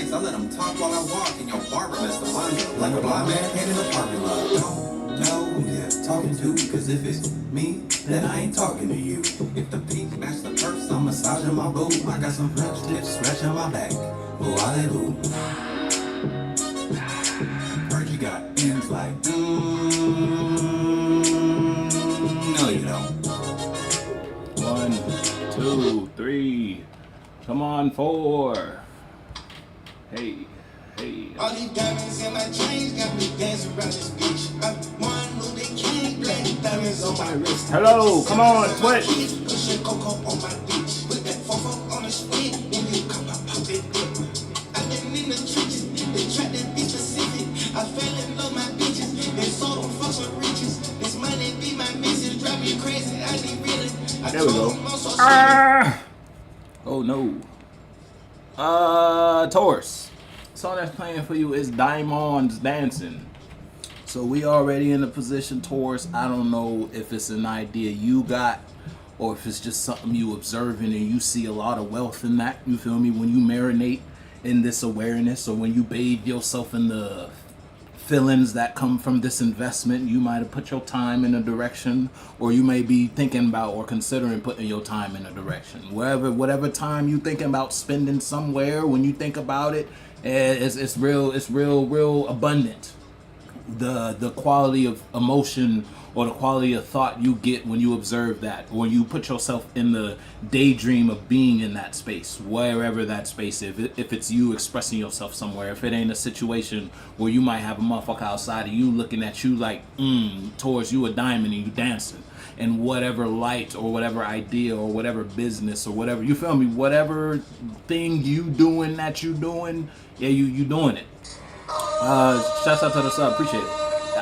face. I let them talk while I walk, and your barber messed the blind like a blind man in the parking lot. Don't know who you're talking to, cause if it's me, then I ain't talking to you. If the pink match the purse, I'm massaging my boob. I got some French tips scratching my back. Oh, allez-vous. Heard you got ends like, no you don't. 1, 2, 3. Come on, 4. Hey, hey. All these diamonds in my chains got me dancing around this bitch. I'm one who they can't black diamonds on my wrist. Hello, come on, Twitch. Pushing cocoa on my bitch. With that fofo on the split, when you come up, pop it dip. I've been in the trenches, they try to be specific. I fell in love my bitches, they sold them fucks with riches. This money be my missus, drive me crazy, I need really. There we go. Oh no. Taurus. Song that's playing for you is Diamonds Dancing. So we already in the position, Taurus. I don't know if it's an idea you got or if it's just something you observing and you see a lot of wealth in that. You feel me? When you marinate in this awareness or when you bathe yourself in the feelings that come from this investment, you might have put your time in a direction, or you may be thinking about or considering putting your time in a direction. Whatever time you thinking about spending somewhere, when you think about it, it's real abundant. The quality of emotion or the quality of thought you get when you observe that, or you put yourself in the daydream of being in that space, wherever that space is. If it's you expressing yourself somewhere, if it ain't a situation where you might have a motherfucker outside of you looking at you like, towards you a diamond and you dancing, and whatever light or whatever idea or whatever business or whatever, you feel me, whatever thing you doing, yeah, you doing it. Shouts out to the sub, appreciate it.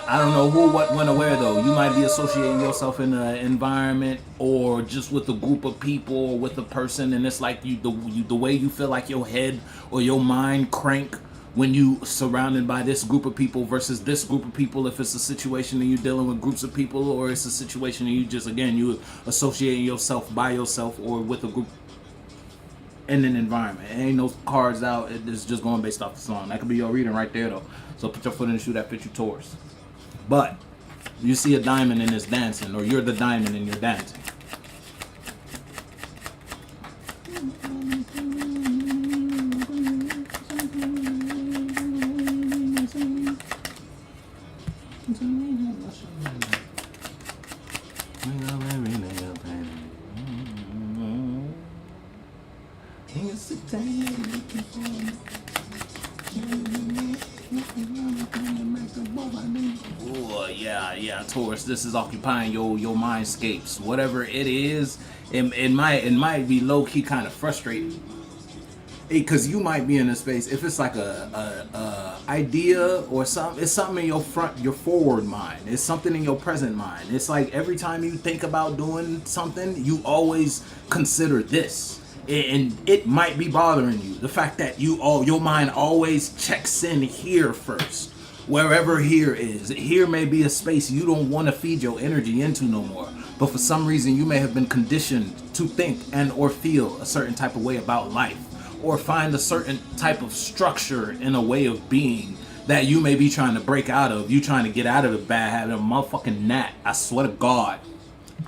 I don't know who, what, when, or where though. You might be associating yourself in an environment or just with a group of people or with a person, and it's like the way you feel like your head or your mind crank when you surrounded by this group of people versus this group of people. If it's a situation and you're dealing with groups of people, or it's a situation and you just, again, you associating yourself by yourself or with a group in an environment. It ain't no cards out. It's just going based off the song. That could be your reading right there though. So put your foot in the shoe that fits you, Taurus. But you see a diamond and it's dancing, or you're the diamond and you're dancing. Oh yeah, Taurus. This is occupying your mindscapes. Whatever it is, it might be low key kind of frustrating, because you might be in a space. If it's like a idea or something, it's something in your forward mind. It's something in your present mind. It's like every time you think about doing something, you always consider this. And it might be bothering you, the fact that your mind always checks in here first, wherever here is. Here may be a space you don't want to feed your energy into no more, but for some reason you may have been conditioned to think and or feel a certain type of way about life, or find a certain type of structure in a way of being that you may be trying to break out of. You trying to get out of the bad habit of motherfucking gnat, I swear to God.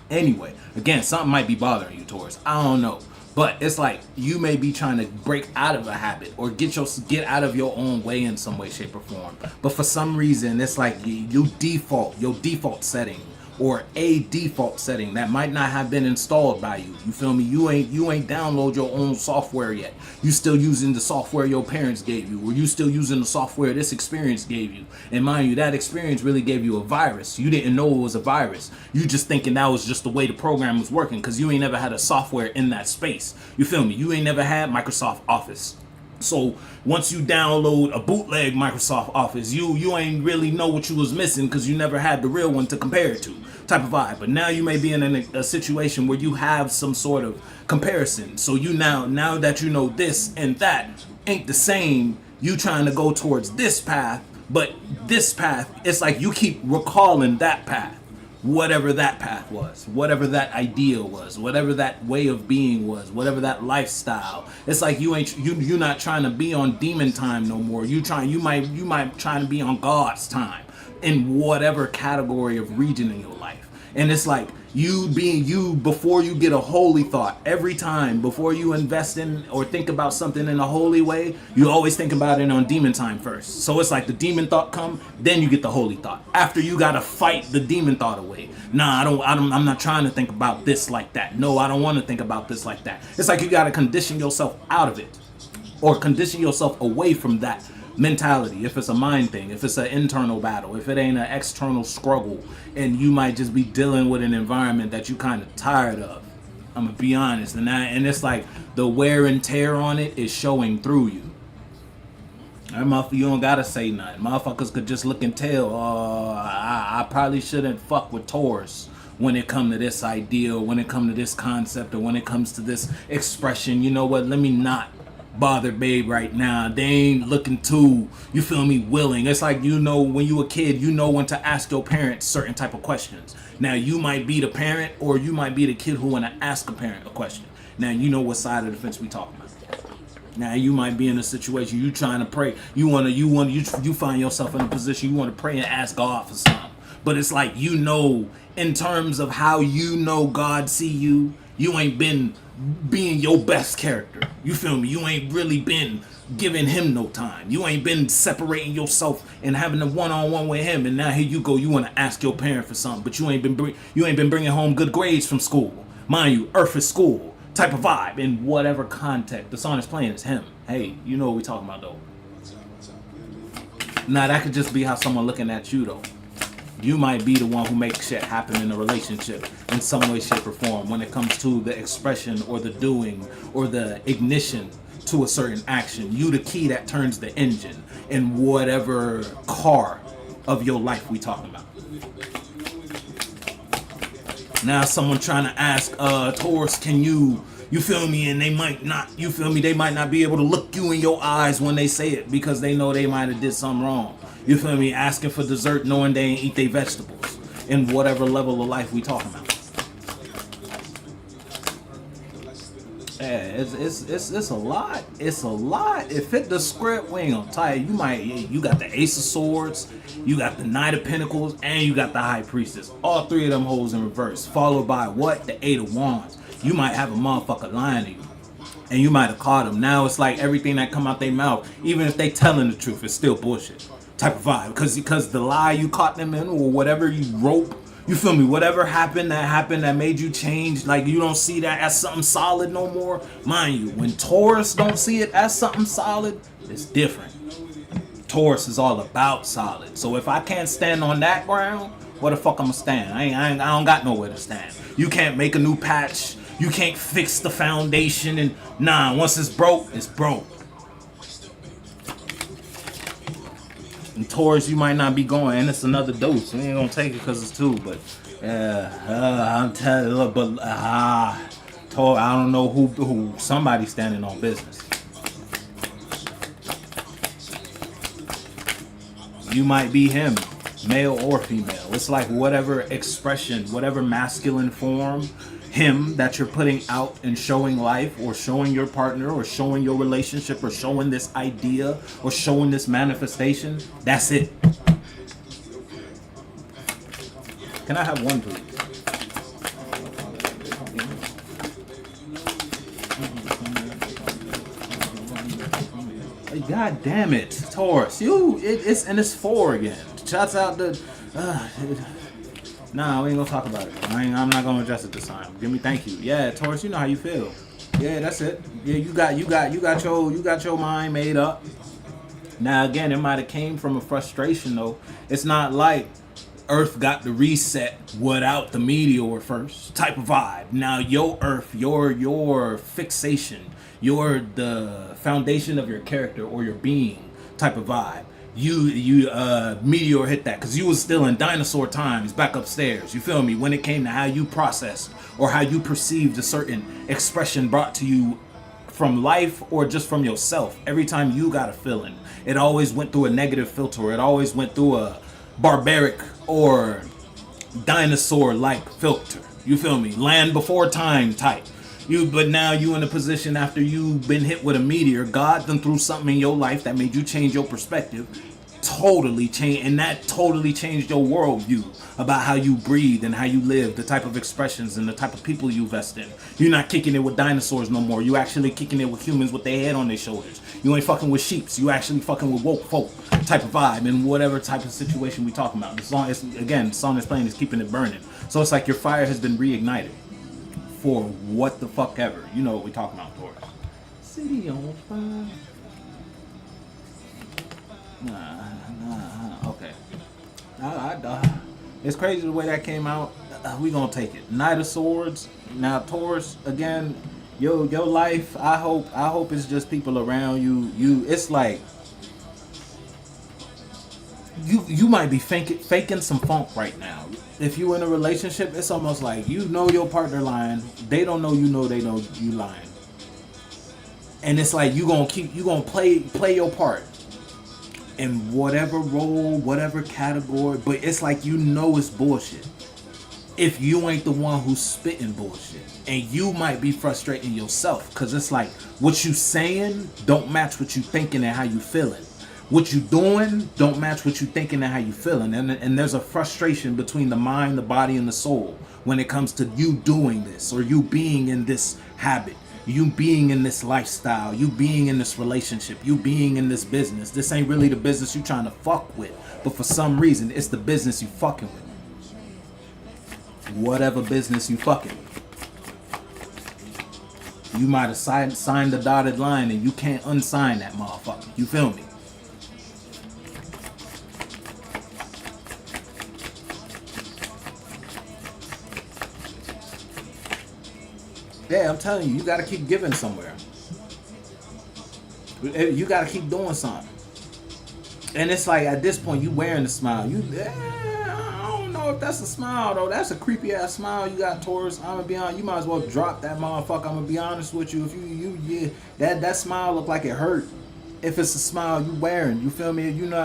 Anyway, again, something might be bothering you, Taurus. I don't know. But it's like you may be trying to break out of a habit or get out of your own way in some way, shape, or form. But for some reason, it's like your default setting, or a default setting that might not have been installed by you. You feel me? You ain't download your own software yet. You still using the software your parents gave you, or you still using the software this experience gave you. And mind you, that experience really gave you a virus. You didn't know it was a virus. You just thinking that was just the way the program was working, because you ain't never had a software in that space. You feel me? You ain't never had Microsoft Office. So once you download a bootleg Microsoft Office, you ain't really know what you was missing, because you never had the real one to compare it to, type of vibe. But now you may be in a situation where you have some sort of comparison. So you now that you know this and that ain't the same, you trying to go towards this path, but this path, it's like you keep recalling that path. whatever that path was, whatever that idea was, whatever that way of being was, whatever that lifestyle. It's like you're not trying to be on demon time no more. You might trying to be on God's time in whatever category of region in your life. And it's like you being you before you get a holy thought. Every time before you invest in or think about something in a holy way, you always think about it on demon time first. So it's like the demon thought come, then you get the holy thought. After you gotta fight the demon thought away. Nah, I'm not trying to think about this like that. No, I don't want to think about this like that. It's like you gotta condition yourself out of it, or condition yourself away from that mentality. If it's a mind thing, if it's an internal battle, if it ain't an external struggle, and you might just be dealing with an environment that you kind of tired of. I'm gonna be honest, and it's like the wear and tear on it is showing through you. You don't gotta say nothing. Motherfuckers could just look and tell. I probably shouldn't fuck with Taurus when it come to this idea, or when it come to this concept, or when it comes to this expression. You know what? Let me not bother babe right now. They ain't looking too, you feel me, willing. It's like, you know, when you a kid, you know when to ask your parents certain type of questions. Now you might be the parent, or you might be the kid who want to ask a parent a question. Now you know what side of the fence we talking about. Now you might be in a situation you trying to pray. You find yourself in a position you want to pray and ask God for something. But it's like, you know, in terms of how you know God see you, you ain't been being your best character. You feel me? You ain't really been giving him no time. You ain't been separating yourself and having a one-on-one with him. And now here you go, you want to ask your parent for something, but you ain't been bringing home good grades from school. Mind you, Earth is school type of vibe in whatever context the song is playing is him. Hey, you know what we talking about though. Now that could just be how someone looking at you though. You might be the one who makes shit happen in a relationship in some way, shape, or form when it comes to the expression or the doing or the ignition to a certain action. You the key that turns the engine in whatever car of your life we talking about. Now someone trying to ask, Taurus, can you feel me? And they might not, you feel me? They might not be able to look you in your eyes when they say it because they know they might have did something wrong. You feel me? Asking for dessert knowing they ain't eat their vegetables in whatever level of life we talking about. Yeah, it's a lot. It's a lot. It fit the script. We ain't gonna tell you. You got the Ace of Swords, you got the Knight of Pentacles, and you got the High Priestess. All three of them hoes in reverse. Followed by what? The Eight of Wands. You might have a motherfucker lying to you, and you might have caught them. Now it's like everything that come out their mouth, even if they telling the truth, it's still bullshit type of vibe. Because the lie you caught them in, or whatever you wrote, you feel me? Whatever happened that made you change, like you don't see that as something solid no more. Mind you, when Taurus don't see it as something solid, it's different. Taurus is all about solid. So if I can't stand on that ground, where the fuck I'ma stand? I don't got nowhere to stand. You can't make a new patch. You can't fix the foundation. And nah, once it's broke, it's broke. And Taurus, you might not be going, and it's another dose. We ain't gonna take it because it's two, but I'm telling you, but Taurus, I don't know who somebody's standing on business. You might be him, male or female. It's like whatever expression, whatever masculine form, him that you're putting out and showing life, or showing your partner, or showing your relationship, or showing this idea, or showing this manifestation. That's it. Can I have one, please? God damn it, Taurus! It's 4 again. Shouts out to. Nah, we ain't gonna talk about it. I'm not gonna address it this time. Thank you. Yeah, Taurus, you know how you feel. Yeah, that's it. Yeah, you got your mind made up. Now again, it might have came from a frustration though. It's not like Earth got the reset without the meteor first type of vibe. Now your Earth, your fixation, the foundation of your character or your being type of vibe. You meteor hit that because you was still in dinosaur times back upstairs. You feel me? When it came to how you processed or how you perceived a certain expression brought to you from life or just from yourself. Every time you got a feeling, it always went through a negative filter. It always went through a barbaric or dinosaur-like filter. You feel me? Land before time type. But now you in a position after you've been hit with a meteor. God done threw something in your life that made you change your perspective. Totally changed, and that totally changed your worldview about how you breathe and how you live, the type of expressions and the type of people you invest in. You're not kicking it with dinosaurs no more. You actually kicking it with humans with their head on their shoulders. You ain't fucking with sheeps. You actually fucking with woke folk type of vibe and whatever type of situation we talking about. The song is, again, the song is playing is keeping it burning. So it's like your fire has been reignited for what the fuck ever. You know what we talking about, Taurus. City on fire. Okay. It's crazy the way that came out. We gonna take it. Knight of Swords. Now Taurus again. Your life. I hope it's just people around you. It's like you might be faking some funk right now. If you in a relationship, it's almost like you know your partner lying. They don't know you know they know you lying. And it's like you gonna play your part. In whatever role, whatever category, but it's like you know it's bullshit. If you ain't the one who's spitting bullshit. And you might be frustrating yourself. Cause it's like what you saying don't match what you thinking and how you feeling. What you doing don't match what you thinking and how you feeling. And there's a frustration between the mind, the body, and the soul when it comes to you doing this or you being in this habit. You being in this lifestyle, you being in this relationship, you being in this business. This ain't really the business you trying to fuck with, but for some reason, it's the business you fucking with. Whatever business you fucking with. You might have signed the dotted line and you can't unsign that motherfucker. You feel me? Yeah, I'm telling you, you gotta keep giving somewhere. You gotta keep doing something. And it's like at this point, you wearing the smile. I don't know if that's a smile though. That's a creepy ass smile you got, Taurus. I'm gonna be honest. You might as well drop that motherfucker. I'm gonna be honest with you. If that smile look like it hurt. If it's a smile you wearing, you feel me? You know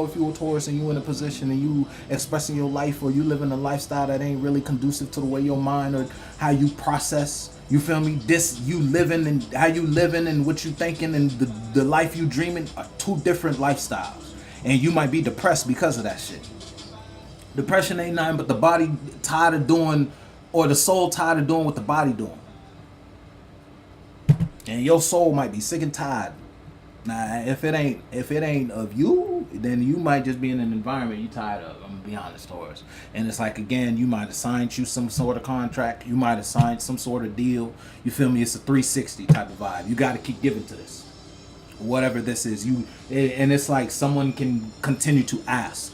if you a Taurus and you in a position and you expressing your life or you living a lifestyle that ain't really conducive to the way your mind or how you process, you feel me? This you living and how you living and what you thinking and the life you dreaming are two different lifestyles. And you might be depressed because of that shit. Depression ain't nothing but the body tired of doing or the soul tired of doing what the body doing. And your soul might be sick and tired. Now, if it ain't of you, then you might just be in an environment you tired of. I'm gonna be honest, Taurus. And it's like again, you might have signed you some sort of contract. You might have signed some sort of deal. You feel me? It's a 360 type of vibe. You got to keep giving to this, whatever this is. And it's like someone can continue to ask.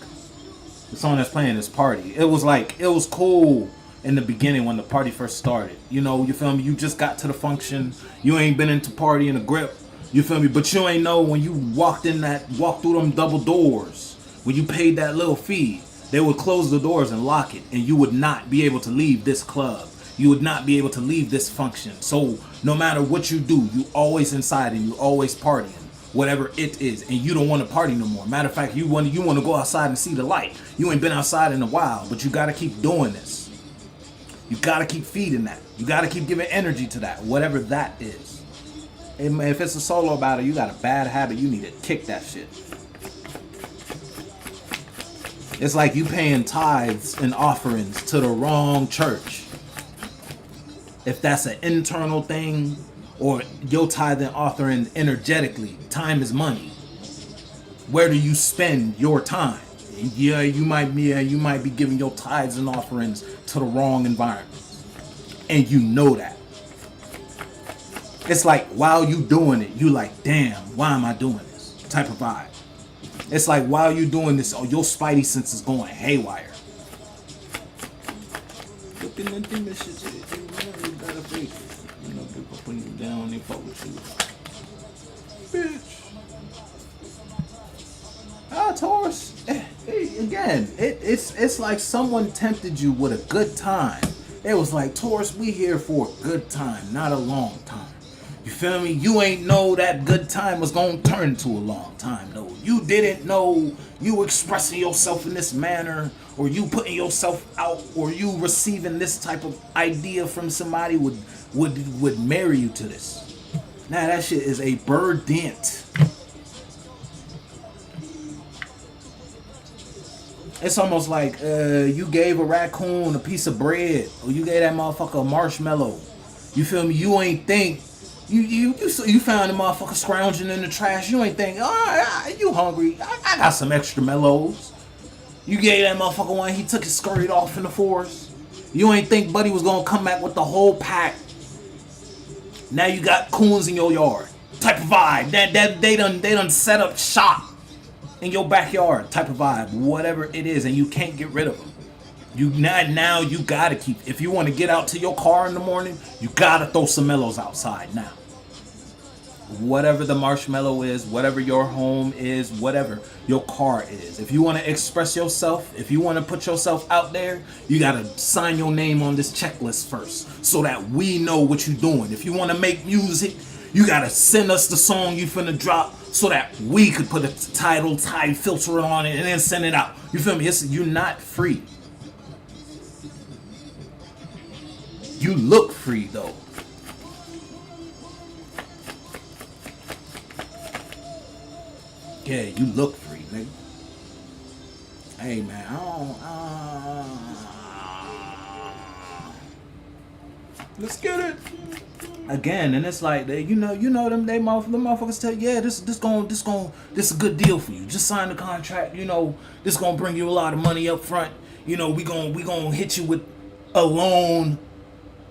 The song that's playing is "Party." It was cool in the beginning when the party first started. You know, you feel me? You just got to the function. You ain't been into party in a grip. You feel me? But you ain't know when you walked through them double doors, when you paid that little fee, they would close the doors and lock it, and you would not be able to leave this club. You would not be able to leave this function. So no matter what you do, you always inside and you always partying, whatever it is, and you don't want to party no more. Matter of fact, you want to go outside and see the light. You ain't been outside in a while, but you got to keep doing this. You got to keep feeding that. You got to keep giving energy to that, whatever that is. If it's a solo battle, you got a bad habit, you need to kick that shit. It's like you paying tithes and offerings to the wrong church. If that's an internal thing, or your tithe and offering energetically, time is money. Where do you spend your time? Yeah, you might be giving your tithes and offerings to the wrong environment. And you know that. It's like while you doing it, you like, damn, why am I doing this? Type of vibe. It's like while you doing this, your spidey sense is going haywire. Looking into this shit, you really gotta fake it. You know, people putting you down, they fuck with you. Bitch. Taurus. Again, it's like someone tempted you with a good time. It was like, Taurus, we here for a good time, not a long time. You feel me? You ain't know that good time was gonna turn to a long time though. You didn't know you expressing yourself in this manner, or you putting yourself out, or you receiving this type of idea from somebody would marry you to this. Now that shit is a burden. It's almost like you gave a raccoon a piece of bread, or you gave that motherfucker a marshmallow. You feel me? You ain't think you found the motherfucker scrounging in the trash. You ain't think, oh, you hungry? I got some extra mellows. You gave that motherfucker one. He took it, scurried off in the forest. You ain't think Buddy was gonna come back with the whole pack. Now you got coons in your yard. Type of vibe. That they done set up shop in your backyard. Type of vibe. Whatever it is, and you can't get rid of them. You now you gotta keep. If you want to get out to your car in the morning, you gotta throw some mellows outside now. Whatever the marshmallow is, whatever your home is, whatever your car is. If you want to express yourself, if you want to put yourself out there, you got to sign your name on this checklist first so that we know what you're doing. If you want to make music, you got to send us the song you finna drop so that we could put a title, tag, filter on it, and then send it out. You feel me? You're not free. You look free, though. Yeah, you look free, nigga. Hey, man, let's get it. Again, and it's like they, you know them motherfuckers tell you, yeah, this is a good deal for you. Just sign the contract. You know, this gonna bring you a lot of money up front. You know, we gonna hit you with a loan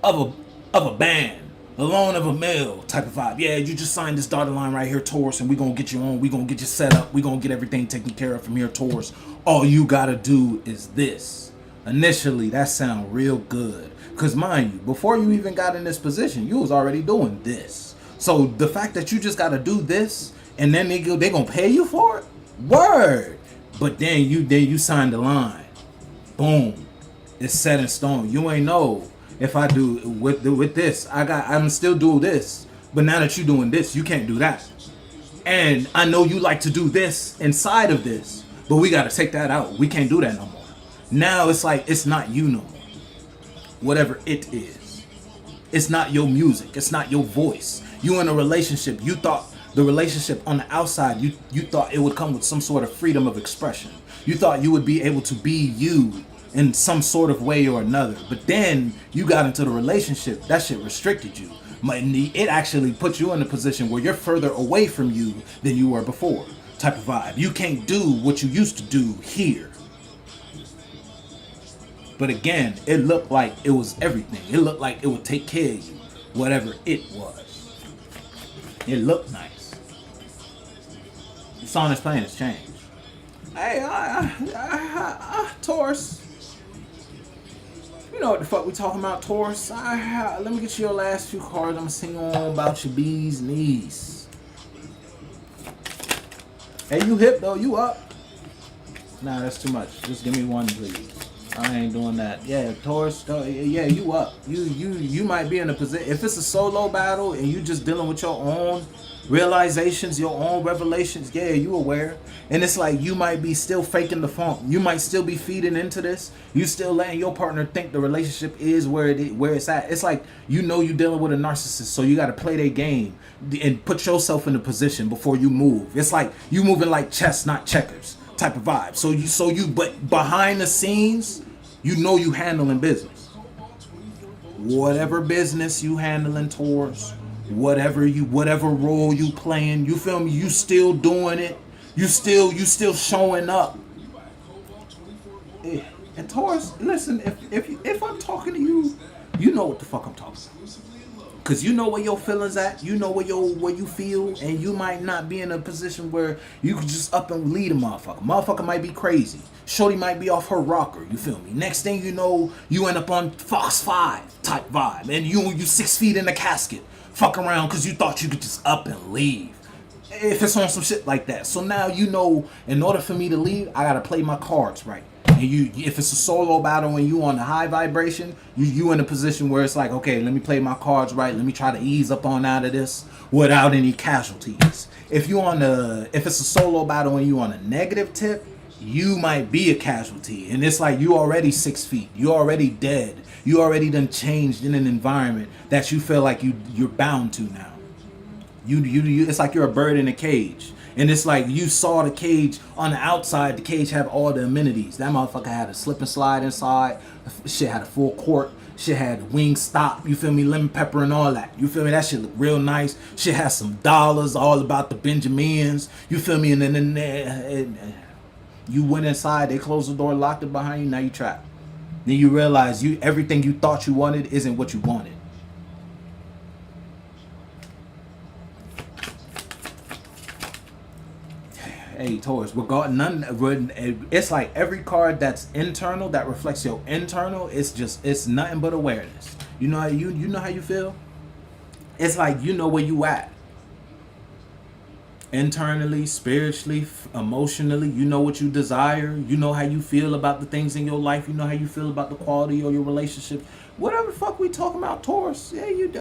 of a band. The loan of a mill type of vibe. Yeah, you just signed this dotted line right here, Taurus, and we're going to get you on. We're going to get you set up. We're going to get everything taken care of from here, Taurus. All you got to do is this. Initially, that sound real good. Because mind you, before you even got in this position, you was already doing this. So the fact that you just got to do this, and then they going to pay you for it? Word. But then you signed the line. Boom. It's set in stone. You ain't know. If I do with this, I'm still doing this. But now that you're doing this, you can't do that. And I know you like to do this inside of this, but we got to take that out. We can't do that no more. Now it's like, it's not you no more. Whatever it is. It's not your music. It's not your voice. You in a relationship. You thought the relationship on the outside, you thought it would come with some sort of freedom of expression. You thought you would be able to be you in some sort of way or another. But then you got into the relationship. That shit restricted you. It actually put you in a position where you're further away from you than you were before. Type of vibe. You can't do what you used to do here. But again, it looked like it was everything. It looked like it would take care of you. Whatever it was. It looked nice. The song is playing has changed. Hey, Taurus. You know what the fuck we talking about, Taurus. Let me get you your last few cards. I'm gonna sing on about your bee's knees. Hey, you hip though? You up? Nah, that's too much. Just give me one, please. I ain't doing that. Yeah, Taurus. Yeah, you up? You might be in a position. If it's a solo battle and you just dealing with your own realizations, your own revelations, yeah, you aware. And it's like you might be still faking the funk. You might still be feeding into this. You still letting your partner think the relationship is where it's at. It's like you dealing with a narcissist, so you got to play their game and put yourself in a position before you move. It's like you moving like chess, not checkers type of vibe. But behind the scenes, you handling business. Whatever business you handling, Taurus. Whatever role you playing, you feel me? You still doing it. You still showing up. And Taurus, listen, if I'm talking to you, you know what the fuck I'm talking about. Cause you know where your feelings at, you know where you feel, and you might not be in a position where you can just up and lead a motherfucker. Motherfucker might be crazy. Shorty might be off her rocker, you feel me? Next thing you know, you end up on Fox 5 type vibe, and you 6 feet in the casket. Fuck around because you thought you could just up and leave. If it's on some shit like that. So now you know, in order for me to leave, I gotta play my cards right. And if it's a solo battle and you on the high vibration, you in a position where it's like, okay, let me play my cards right. Let me try to ease up on out of this without any casualties. If it's a solo battle and you on a negative tip, you might be a casualty. And it's like you already 6 feet. You already dead. You already done changed in an environment that you feel like you're bound to now. You it's like you're a bird in a cage. And it's like you saw the cage on the outside. The cage have all the amenities. That motherfucker had a slip and slide inside. Shit had a full court. Shit had wing stop. You feel me? Lemon pepper and all that. You feel me? That shit look real nice. Shit has some dollars. All about the Benjamins. You feel me? And then you went inside. They closed the door, locked it behind you. Now you trapped. Then you realize everything you thought you wanted isn't what you wanted. Hey, Taurus, it's like every card that's internal, that reflects your internal, it's nothing but awareness. You know how you feel? It's like you know where you at. Internally, spiritually, emotionally, you know what you desire. You know how you feel about the things in your life. You know how you feel about the quality of your relationship. Whatever the fuck we talking about, Taurus. Yeah, you do.